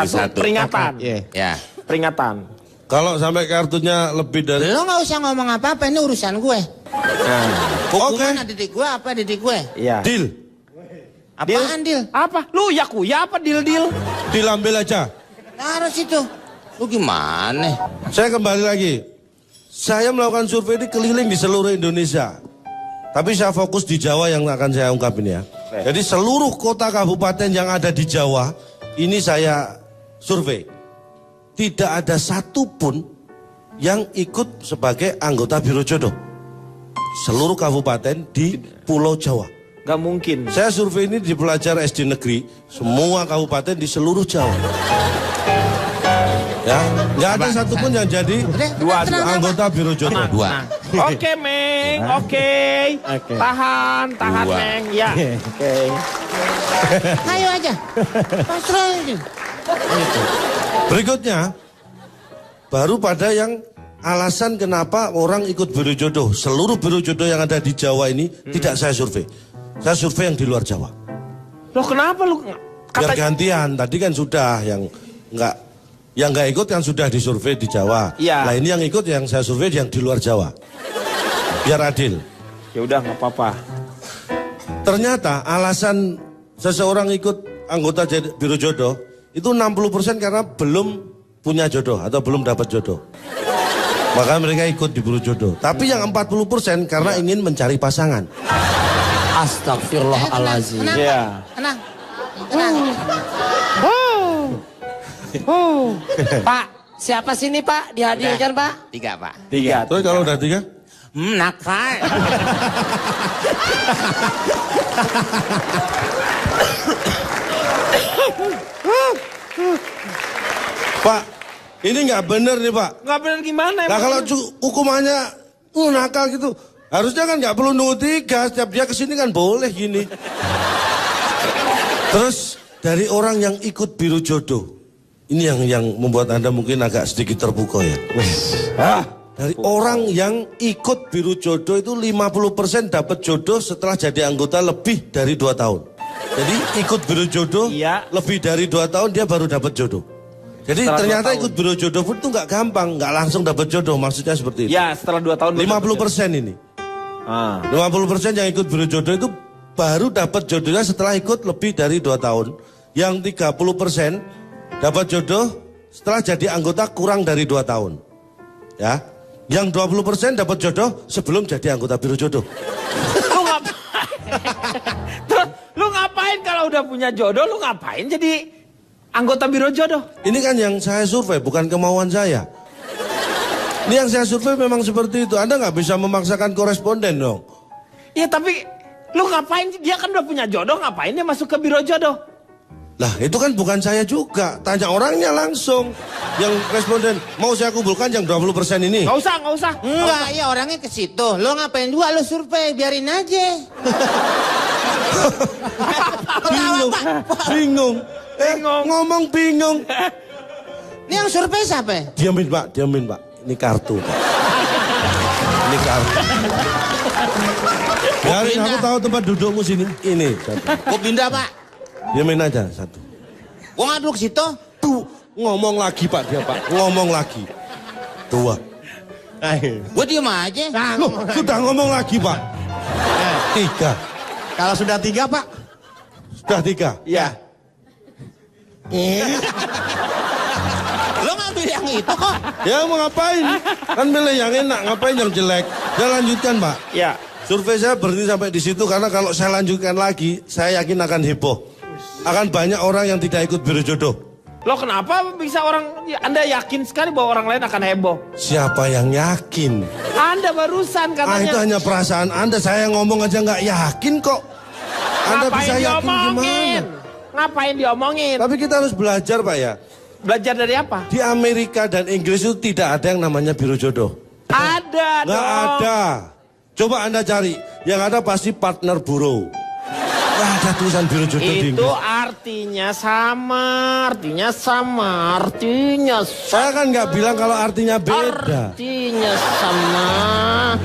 Satu. peringatan. Ya. Peringatan. Kalau sampai kartunya lebih dari... Lo nggak usah ngomong apa-apa, ini urusan gue. Hukuman Oke. didik gue apa didik gue? Iya. Deal. Apaan deal? Apa? Lu yakuya apa deal? Deal ambil aja. Taruh situ. Lu gimana? Saya kembali lagi. Saya melakukan survei ini keliling di seluruh Indonesia. Tapi saya fokus di Jawa yang akan saya ungkapin ya. Jadi seluruh kota kabupaten yang ada di Jawa, ini saya survei. Tidak ada satupun yang ikut sebagai anggota Biro Jodoh. Seluruh kabupaten di Pulau Jawa. Gak mungkin. Saya survei ini di pelajar SD negeri, semua kabupaten di seluruh Jawa. Ya, nggak ada satupun yang jadi anggota Biro Jodoh. Dua. Oke, Meng. Oke. Tahan, Dua. Meng. Ya. Oke. Ayo aja. Pasrah aja. Berikutnya, baru pada yang alasan kenapa orang ikut Biro Jodoh. Seluruh Biro Jodoh yang ada di Jawa ini tidak saya survei. Saya survei yang di luar Jawa. Loh kenapa lu? Biar gantian, tadi kan sudah yang nggak ikut kan sudah disurvei di Jawa. Iya. Nah ini yang ikut yang saya survei yang di luar Jawa. Biar adil. Ya udah nggak apa-apa. Ternyata alasan seseorang ikut anggota Biro Jodoh itu 60% karena belum punya jodoh atau belum dapat jodoh. Maka mereka ikut di Biro Jodoh. Tapi yang 40% karena ingin mencari pasangan. Astagfirullahaladzim. Iya. Tenang. Pak, siapa sini Pak? Dihadirkan Pak? 3 Pak. 3. Terus kalau udah 3? Nakal. Pak, ini nggak bener nih Pak. Nggak benar gimana? Nah kalau hukumannya nakal gitu, harusnya kan nggak perlu nunggu 3. Setiap dia kesini kan boleh gini. Terus dari orang yang ikut Biro Jodoh, ini yang membuat Anda mungkin agak sedikit terpukau ya. Dari orang yang ikut Biro Jodoh itu 50% dapat jodoh setelah jadi anggota lebih dari 2 tahun. Jadi ikut Biro Jodoh lebih dari 2 tahun dia baru dapat jodoh. Jadi Setelah ternyata ikut Biro Jodoh pun itu nggak gampang, nggak langsung dapat jodoh, maksudnya seperti itu. Ya setelah 2 tahun. 50% ini. 50% yang ikut Biro Jodoh itu baru dapat jodohnya setelah ikut lebih dari 2 tahun. Yang 30% dapat jodoh setelah jadi anggota kurang dari 2 tahun. Ya. Yang 20% dapat jodoh sebelum jadi anggota Biro Jodoh. Lu ngapain? Terus lu ngapain kalau udah punya jodoh? Lu ngapain jadi anggota Biro Jodoh? Ini kan yang saya survei, bukan kemauan saya. Ini yang saya survei memang seperti itu. Anda nggak bisa memaksakan koresponden dong. Ya tapi lu ngapain? Dia kan udah punya jodoh, ngapain dia masuk ke Biro Jodoh? Lah itu kan bukan saya juga. Tanya orangnya langsung. Yang responden, mau saya kumpulkan yang 20% ini. Nggak usah. Enggak, ya orangnya ke situ. Lo ngapain juga lo survei, biarin aja. Bingung. Ngomong bingung. Ini yang survei siapa? Diamin Pak. Ini kartu Pak. Ini kartu. Biarin aku tahu tempat dudukmu sini. Ini satu. Gue pindah Pak. Diamin aja satu. Gue nggak duduk situ. Tuh, Ngomong lagi Pak dia Pak. Ngomong lagi. 2. Gue diem aja. Loh, sudah ngomong lagi Pak. 3. Kalau sudah 3 Pak. Sudah 3. Ya. Lo ngambil yang itu kok. Ya mau ngapain? Kan milih yang enak, ngapain yang jelek? Saya lanjutkan Pak. Ya. Survei saya berhenti sampai di situ karena kalau saya lanjutkan lagi, saya yakin akan heboh. Akan banyak orang yang tidak ikut biro jodoh. Lo kenapa bisa Anda yakin sekali bahwa orang lain akan heboh? Siapa yang yakin? Anda barusan katanya. Itu hanya perasaan Anda. Saya ngomong aja nggak yakin kok. Anda Ngapain bisa yakin diomongin? gimana? Ngapain diomongin? Tapi kita harus belajar Pak ya. Belajar dari apa? Di Amerika dan Inggris itu tidak ada yang namanya biro jodoh. Ada Nggak dong. ada. Coba Anda cari. Yang ada pasti partner bureau. Nggak ada tulisan biro jodoh di Itu Inggris. artinya sama. Saya kan nggak bilang kalau artinya beda. Artinya sama.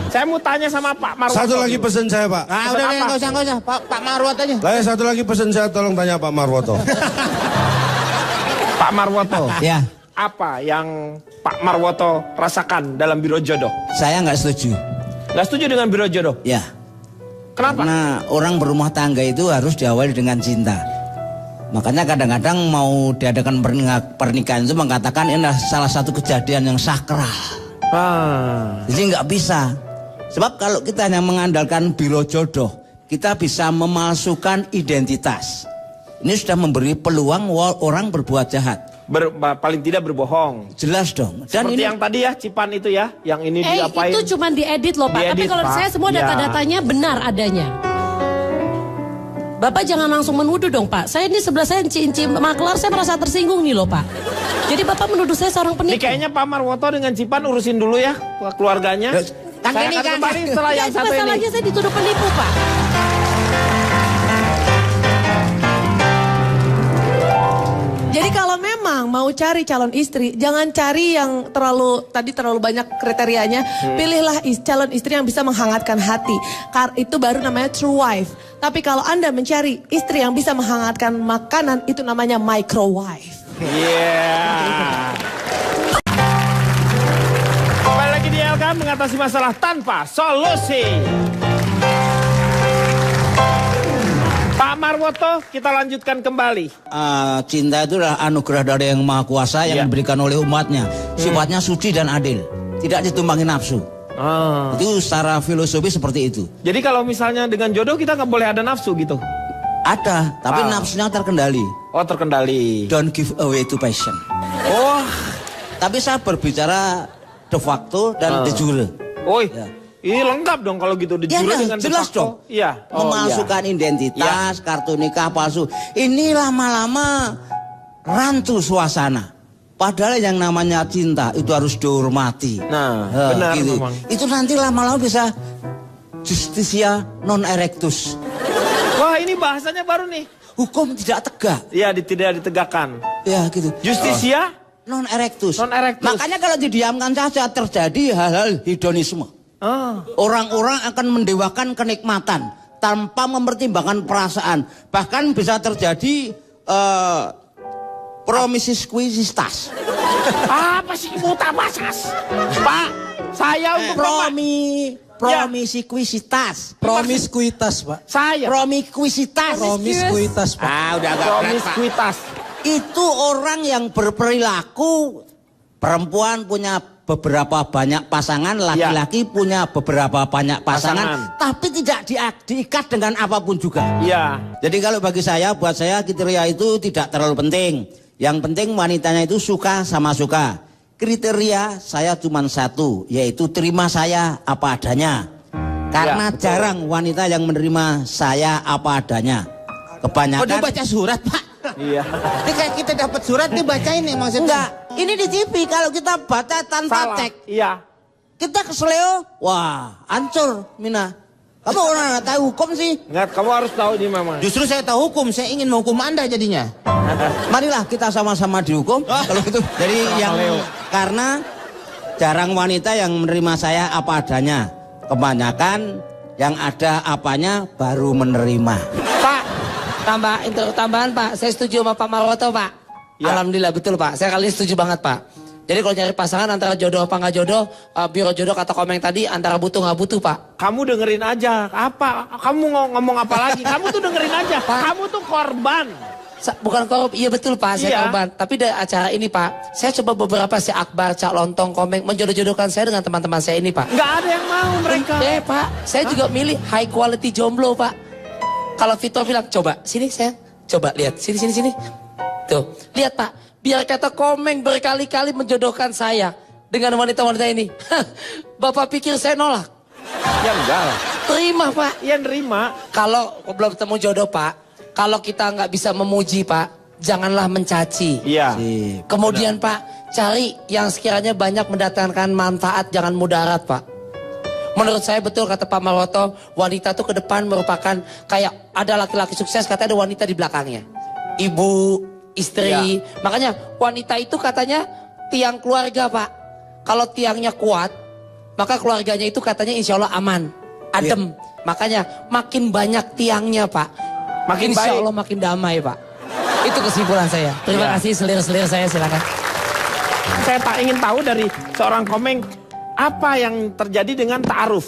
Saya mau tanya sama Pak Marwoto. Satu lagi pesan saya Pak. Ah udah deh, nggak usah. Pak Marwat aja. Lah satu lagi pesan saya, tolong tanya Pak Marwoto. Pak Marwoto. Ya, Apa yang Pak Marwoto rasakan dalam biro jodoh? saya nggak setuju. Nggak setuju dengan biro jodoh? Ya, Kenapa? karena orang berumah tangga itu harus diawali dengan cinta. Makanya kadang-kadang mau diadakan pernikahan itu mengatakan ini adalah salah satu kejadian yang sakral. Jadi nggak bisa. Sebab kalau kita hanya mengandalkan biro jodoh, kita bisa memalsukan identitas. Ini sudah memberi peluang orang berbuat jahat. Paling tidak berbohong. Jelas dong. Dan Seperti ini yang tadi ya, Cipan itu ya, yang ini diapain? itu cuma diedit loh Pak. Tapi Diedit, kalau Pak. saya semua Ya. data-datanya benar adanya. Bapak jangan langsung menuduh dong Pak. Saya ini sebelah saya inci maklar, saya merasa tersinggung nih loh Pak. Jadi Bapak menuduh saya seorang Ini penipu. kayaknya Pak Marwoto dengan Cipan urusin dulu ya keluarganya. Kan Saya ini akan kan. kembali setelah Ya, yang itu satu ini. masalahnya saya dituduh penipu Pak. Jadi kalau memang mau cari calon istri, jangan cari yang terlalu banyak kriterianya. Pilihlah calon istri yang bisa menghangatkan hati. Itu baru namanya true wife. Tapi kalau Anda mencari istri yang bisa menghangatkan makanan, itu namanya microwave. Iya. Kembali lagi di LK mengatasi masalah tanpa solusi. Pak Marwoto, kita lanjutkan kembali. Cinta itu adalah anugerah dari Yang Maha Kuasa yang Ya. diberikan oleh umatnya. Sifatnya suci dan adil. Tidak ditumbangi nafsu. Itu secara filosofi seperti itu. Jadi kalau misalnya dengan jodoh kita nggak boleh ada nafsu gitu? Ada, tapi nafsunya terkendali. Oh, terkendali. Don't give away to passion. Oh, Tapi saya berbicara de facto dan de jure. oi. Ya. Ini lengkap dong kalau gitu. Ya, Jujur dengan de jelas facto. dong. Iya. Oh, Memalsukan identitas, kartu nikah palsu. Ini lama-lama rancu suasana. Padahal yang namanya cinta itu harus dihormati. Nah, benar memang. Itu nanti lama-lama bisa justisia non erectus. Wah, ini bahasanya baru nih. Hukum tidak tegak. Iya, tidak ditegakkan. Ya gitu. Justisia Non erectus. Non erectus. Makanya kalau didiamkan saja terjadi hal-hal hedonisme. Orang-orang akan mendewakan kenikmatan tanpa mempertimbangkan perasaan. Bahkan bisa terjadi promiskuitas. apa sih mutabasas? Pak, saya untuk Promiskuitas. Promiskuitas, Pak. saya Promiskuitas. Pak. Ah udah agak berat Pak. promiskuitas. Itu orang yang berperilaku perempuan punya beberapa banyak pasangan, laki-laki punya beberapa banyak pasangan, tapi tidak diikat dengan apapun juga. Iya. Jadi kalau buat saya kriteria itu tidak terlalu penting. Yang penting wanitanya itu suka sama suka. Kriteria saya cuma satu, yaitu terima saya apa adanya. Karena Ya, betul. jarang wanita yang menerima saya apa adanya. Oh dia Kebanyakan baca surat Pak. Iya. Ini kayak kita dapat surat dia bacain nih maksudnya. enggak. Ini di TV kalau kita baca tanpa Salah. cek, Iya. kita kesleo, wah hancur Mina. Kamu orang nggak tahu hukum sih. Enggak, kamu harus tahu ini memang. Justru saya tahu hukum, saya ingin menghukum Anda jadinya. Marilah kita sama-sama dihukum. Kalau gitu. Jadi karena jarang wanita yang menerima saya apa adanya. Kebanyakan yang ada apanya baru menerima. Pak, tambahan Pak. Saya setuju sama Pak Marwoto Pak. Ya. Alhamdulillah betul Pak. Saya kali ini setuju banget Pak. Jadi kalau nyari pasangan antara jodoh apa nggak jodoh, biro jodoh kata Komeng tadi antara butuh nggak butuh Pak. Kamu dengerin aja. Apa? Kamu ngomong apa lagi? Kamu tuh dengerin aja. Kamu tuh korban. Bukan korup, iya betul Pak, saya Iya. korban. Tapi dari acara ini Pak, saya coba beberapa si Akbar, Cak Lontong, Komeng menjodoh-jodohkan saya dengan teman-teman saya ini Pak. Nggak ada yang mau mereka. Pak, saya juga milih high quality jomblo Pak. Kalau Vito bilang, coba sini saya, coba lihat sini. Tuh, lihat Pak, biar kata Komeng berkali-kali menjodohkan saya dengan wanita-wanita ini. Bapak pikir saya nolak? Ya enggak lah. Terima Pak. Ya nerima. Kalau belum ketemu jodoh Pak, kalau kita nggak bisa memuji Pak, janganlah mencaci. Iya. Kemudian Pak, cari yang sekiranya banyak mendatangkan manfaat, jangan mudarat Pak. Menurut saya betul kata Pak Marwoto, wanita tuh ke depan merupakan kayak ada laki-laki sukses, katanya ada wanita di belakangnya. Ibu, istri. Makanya wanita itu katanya tiang keluarga Pak. Kalau tiangnya kuat, maka keluarganya itu katanya insya Allah aman, adem. Makanya makin banyak tiangnya Pak, makin insya Allah makin damai Pak. Itu kesimpulan saya. Terima kasih selir-selir saya, silakan. Saya tak ingin tahu dari seorang Komeng apa yang terjadi dengan ta'aruf.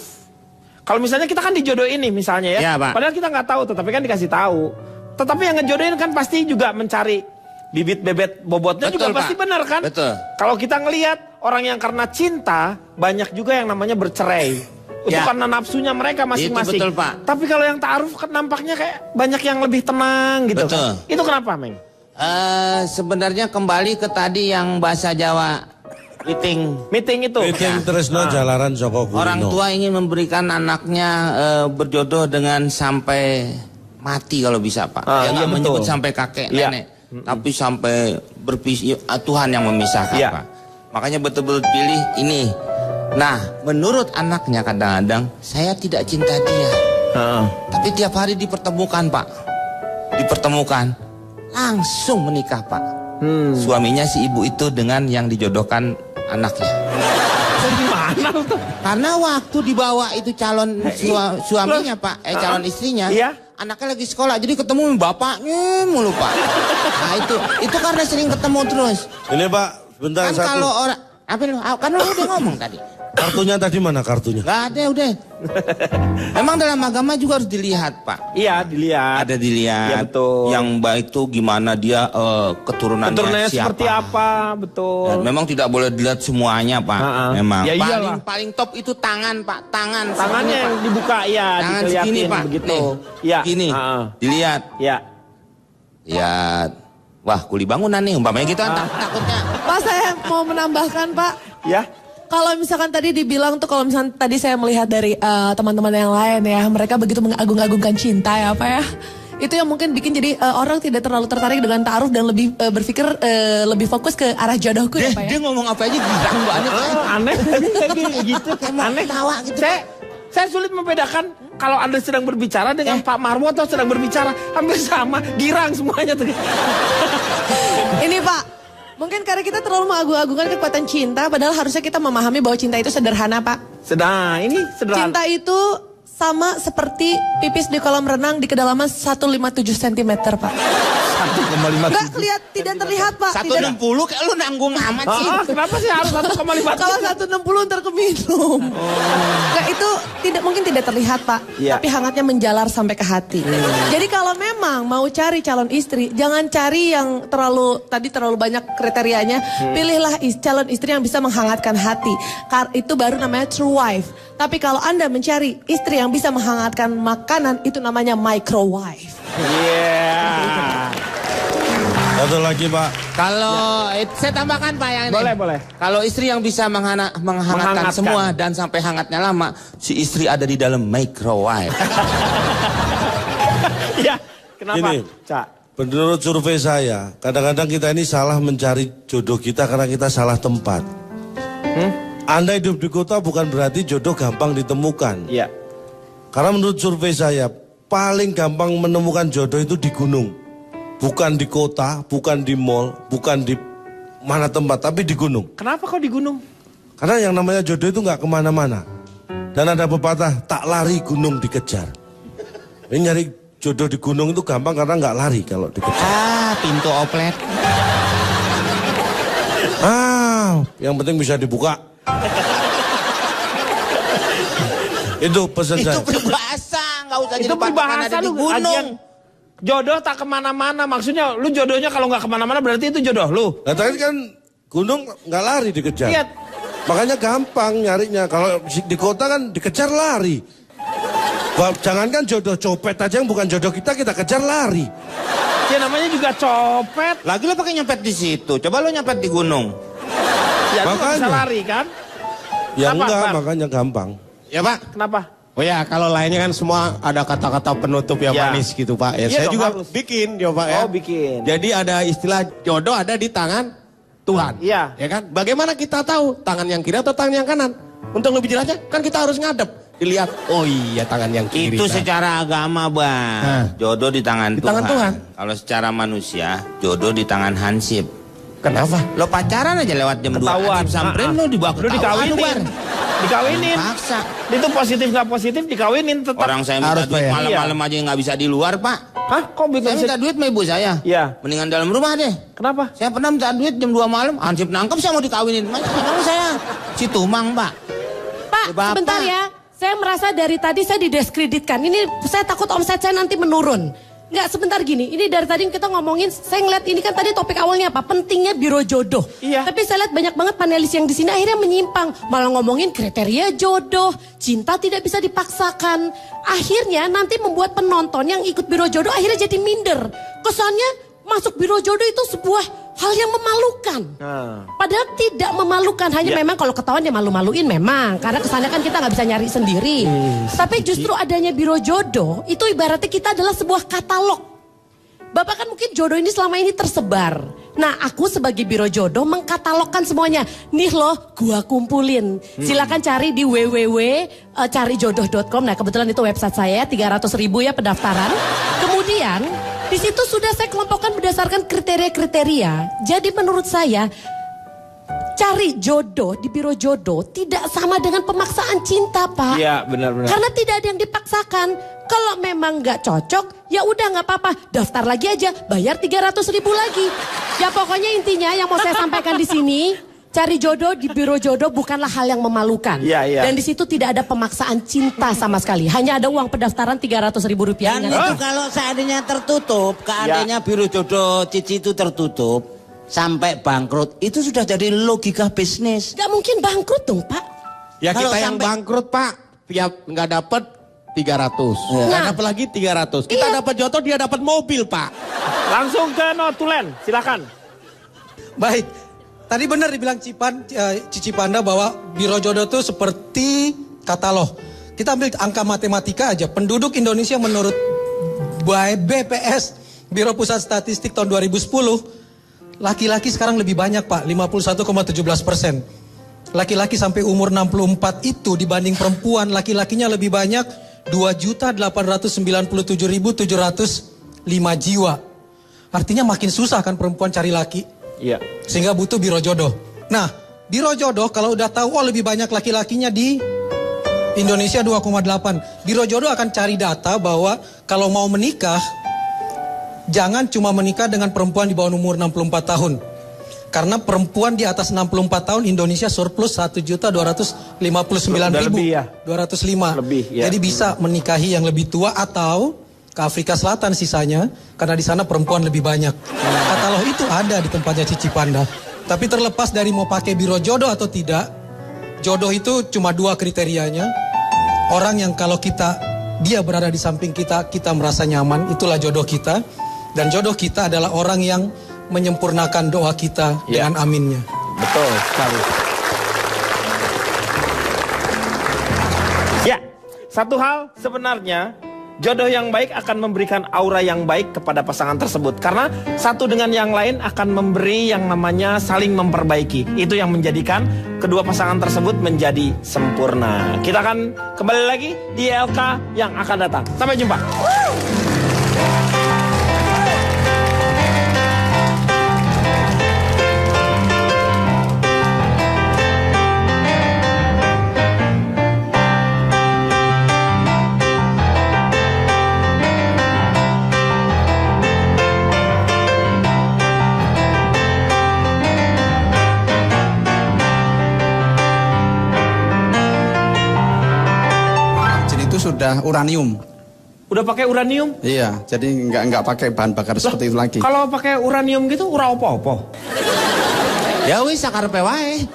Kalau misalnya kita kan dijodohin nih misalnya ya. Iya, Pak. Padahal kita nggak tahu, tetapi kan dikasih tahu. Tetapi yang ngejodohin kan pasti juga mencari bibit bebet bobotnya. Betul, juga pasti Pak. benar kan? Betul. Kalau kita ngelihat orang yang karena cinta, banyak juga yang namanya bercerai. Itu Ya. karena nafsunya mereka masing-masing. Itu betul, Pak. Tapi kalau yang ta'aruf kan nampaknya kayak banyak yang lebih tenang gitu. Betul. Kan? Itu kenapa, Meng? Sebenarnya kembali ke tadi yang bahasa Jawa meeting itu. Meeting Tresno Jalaran Joko Kulino. Orang tua ingin memberikan anaknya berjodoh dengan sampai mati kalau bisa Pak. Iya, Nggak menyebut betul. sampai kakek Iya. nenek, tapi sampai berpisah. Tuhan yang memisahkan Iya. Pak. Makanya betul-betul pilih ini. Nah, menurut anaknya kadang-kadang saya tidak cinta dia, tapi tiap hari dipertemukan Pak, dipertemukan, langsung menikah Pak. Suaminya si ibu itu dengan yang dijodohkan anaknya. Gimana tuh? Karena waktu dibawa itu calon suaminya Pak, calon istrinya, Iya. anaknya lagi sekolah, jadi ketemu bapaknya mulu Pak. Nah itu karena sering ketemu terus. Ini Pak, bentar Kan satu. kalau orang, apa lu? Kan lu udah ngomong tadi. Kartunya tadi mana kartunya? Gak ada udah. Memang dalam agama juga harus dilihat Pak. Iya, dilihat. Ada dilihat. Iya, betul. Yang baik tuh gimana dia keturunannya siapa. seperti apa, betul. Dan memang tidak boleh dilihat semuanya Pak. Memang. Ya iyalah. Paling top itu tangan Pak, tangan. Tangannya segini, yang Pak. dibuka, ya, Tangan dikeliatin segini Pak. begitu. Nih, Ya. gini. Dilihat. Ya. Lihat. Wah, kuli bangunan nih umpamanya gitu kan takutnya. Pak, saya mau menambahkan Pak. Ya. Kalau misalkan tadi dibilang tuh, kalau misalkan tadi saya melihat dari teman-teman yang lain ya, mereka begitu mengagung-agungkan cinta ya Pak ya. Itu yang mungkin bikin jadi orang tidak terlalu tertarik dengan ta'aruf dan lebih berpikir lebih fokus ke arah jodohku ya Pak ya. Dia ngomong apa aja girang banget. Aneh tadi gitu. Aneh tawa gitu. Saya sulit membedakan kalau Anda sedang berbicara dengan Pak Marwo atau sedang berbicara hampir sama, girang semuanya tuh. Ini Pak, mungkin karena kita terlalu mengagung-agungkan kekuatan cinta, padahal harusnya kita memahami bahwa cinta itu sederhana Pak. Ini sederhana. Cinta itu sama seperti pipis di kolam renang di kedalaman 157 cm Pak. 1,5. Enggak kelihatan, tidak terlihat Pak. 160 kayak lu nanggung amat sih. Kenapa sih harus 1,5? Kalau 160 ntar keminum. Enggak, itu mungkin tidak terlihat Pak. Iya. Tapi hangatnya menjalar sampai ke hati. Jadi kalau memang mau cari calon istri, jangan cari yang terlalu banyak kriterianya. Pilihlah calon istri yang bisa menghangatkan hati. Itu baru namanya true wife. Tapi kalau Anda mencari istri yang bisa menghangatkan makanan, itu namanya microwave. Iya. Satu lagi Pak. Kalau saya tambahkan Pak yang ini. Boleh. Kalau istri yang bisa menghangatkan semua dan sampai hangatnya lama, si istri ada di dalam microwave. Iya. Kenapa? Ini, Cak. menurut survei saya, kadang-kadang kita ini salah mencari jodoh kita karena kita salah tempat. Anda hidup di kota bukan berarti jodoh gampang ditemukan. Iya. Karena menurut survei saya, paling gampang menemukan jodoh itu di gunung. Bukan di kota, bukan di mall, bukan di mana tempat, tapi di gunung. Kenapa kok di gunung? Karena yang namanya jodoh itu nggak kemana-mana. Dan ada pepatah, tak lari gunung dikejar. Ini nyari jodoh di gunung itu gampang karena nggak lari kalau dikejar. Pintu oplet. Yang penting bisa dibuka. Itu pesan saya. Itu peribahasa, nggak usah Itu jadi patokan peribahasa ada di lu, gunung. Ajian. Jodoh tak kemana-mana. Maksudnya lu jodohnya kalau nggak kemana-mana berarti itu jodoh lu. Nah tadi kan gunung nggak lari dikejar. Lihat. Makanya gampang nyarinya. Kalau di kota kan dikejar lari. Jangankan jodoh copet aja yang bukan jodoh kita kejar lari. Ya namanya juga copet. Lagi lo pakai nyopet di situ. Coba lo nyopet di gunung. Ya lu nggak bisa Makanya. lari kan? Ya Apa, enggak, Bar? makanya gampang. Ya Pak. Kenapa? Oh ya, kalau lainnya kan semua ada kata-kata penutup yang Ya. manis gitu Pak. Ya, Iya saya dong, juga harus. bikin ya Pak ya. Oh, bikin. Jadi ada istilah jodoh ada di tangan Tuhan. Iya. Ya kan? Bagaimana kita tahu tangan yang kiri atau tangan yang kanan? Untuk lebih jelasnya kan kita harus ngadep. Dilihat, oh iya tangan yang kiri. Itu kan. secara agama, Bang. Nah. Jodoh di tangan Di Tuhan. tangan Tuhan. Kalau secara manusia, jodoh di tangan Hansip. Kenapa? Lo pacaran aja lewat jam 2. Ketahuan. Hansip samperin lo dibawa Lu ketahuan lo, Bar. dikawinin. Paksa. Itu positif nggak positif dikawinin tetap. Orang saya minta Harus, duit Pak, ya? malam-malam aja nggak bisa di luar, Pak. Hah? Kok Saya bisa? minta duit sama ibu saya. Iya. Mendingan dalam rumah deh. Kenapa? Saya pernah minta duit jam 2 malam, Hansip nangkep saya mau dikawinin. Memang saya si Tumang, Pak. Pak, Ya, Bapak. sebentar ya. Saya merasa dari tadi saya didiskreditkan. Ini saya takut omset saya nanti menurun. Enggak, sebentar gini. Ini dari tadi kita ngomongin, saya ngeliat ini kan tadi topik awalnya apa? Pentingnya biro jodoh. Iya. Tapi saya lihat banyak banget panelis yang di sini akhirnya menyimpang. Malah ngomongin kriteria jodoh, cinta tidak bisa dipaksakan. Akhirnya nanti membuat penonton yang ikut biro jodoh akhirnya jadi minder. Kesannya masuk biro jodoh itu sebuah hal yang memalukan. Nah. Padahal tidak memalukan, hanya Ya. memang kalau ketahuan ya malu-maluin memang. Karena kesannya kan kita nggak bisa nyari sendiri. Tapi justru adanya biro jodoh, itu ibaratnya kita adalah sebuah katalog. Bapak kan mungkin jodoh ini selama ini tersebar. Nah aku sebagai biro jodoh mengkatalogkan semuanya. Nih loh gua kumpulin. Silakan cari di www.carijodoh.com. Nah kebetulan itu website saya, 300.000 ya pendaftaran. Kemudian di situ sudah saya kelompokkan berdasarkan kriteria-kriteria. Jadi menurut saya cari jodoh di biro jodoh tidak sama dengan pemaksaan cinta, Pak. Iya, benar-benar. Karena tidak ada yang dipaksakan. Kalau memang nggak cocok, ya udah nggak apa-apa. Daftar lagi aja, bayar 300.000 lagi. Ya pokoknya intinya yang mau saya sampaikan di sini, cari jodoh di biro jodoh bukanlah hal yang memalukan. Iya, iya. Dan di situ tidak ada pemaksaan cinta sama sekali. Hanya ada uang pendaftaran 300.000 rupiah. Dan itu kalau seandainya tertutup, seandainya biro jodoh Cici itu tertutup sampai bangkrut, itu sudah jadi logika bisnis. Gak mungkin bangkrut dong, Pak. Ya Kalau kita yang sampai- bangkrut Pak, tiap nggak dapet 300. Nggak Nah. dapat lagi 300. Kita Iya. dapat jodoh, dia dapat mobil Pak. Langsung ke Notulen, silakan. Baik, tadi benar dibilang Cici Panda bahwa biro jodoh itu seperti katalog. Kita ambil angka matematika aja. Penduduk Indonesia menurut BPS, Biro Pusat Statistik tahun 2010, laki-laki sekarang lebih banyak Pak, 51,17%. Laki-laki sampai umur 64 itu dibanding perempuan, laki-lakinya lebih banyak 2.897.705 jiwa. Artinya makin susah kan perempuan cari laki. Iya. Sehingga butuh biro jodoh. Nah, biro jodoh kalau udah tahu oh lebih banyak laki-lakinya di Indonesia 2,8. Biro jodoh akan cari data bahwa kalau mau menikah, jangan cuma menikah dengan perempuan di bawah umur 64 tahun. Karena perempuan di atas 64 tahun Indonesia surplus 1.259.000. Lebih ya? 205. Lebih, ya. Jadi bisa menikahi yang lebih tua atau ke Afrika Selatan sisanya, karena di sana perempuan lebih banyak. Katalog itu ada di tempatnya Cici Panda. Tapi terlepas dari mau pakai biro jodoh atau tidak, jodoh itu cuma 2 kriterianya. Orang yang kalau dia berada di samping kita, kita merasa nyaman, itulah jodoh kita. Dan jodoh kita adalah orang yang menyempurnakan doa kita dengan aminnya. Betul sekali. Ya, satu hal sebenarnya jodoh yang baik akan memberikan aura yang baik kepada pasangan tersebut. Karena satu dengan yang lain akan memberi yang namanya saling memperbaiki. Itu yang menjadikan kedua pasangan tersebut menjadi sempurna. Kita akan kembali lagi di LK yang akan datang. Sampai jumpa. sudah uranium. Udah pakai uranium? Iya, jadi nggak pakai bahan bakar seperti itu lagi. Kalau pakai uranium gitu ura opo-opo. Ya wis sakarepe wae.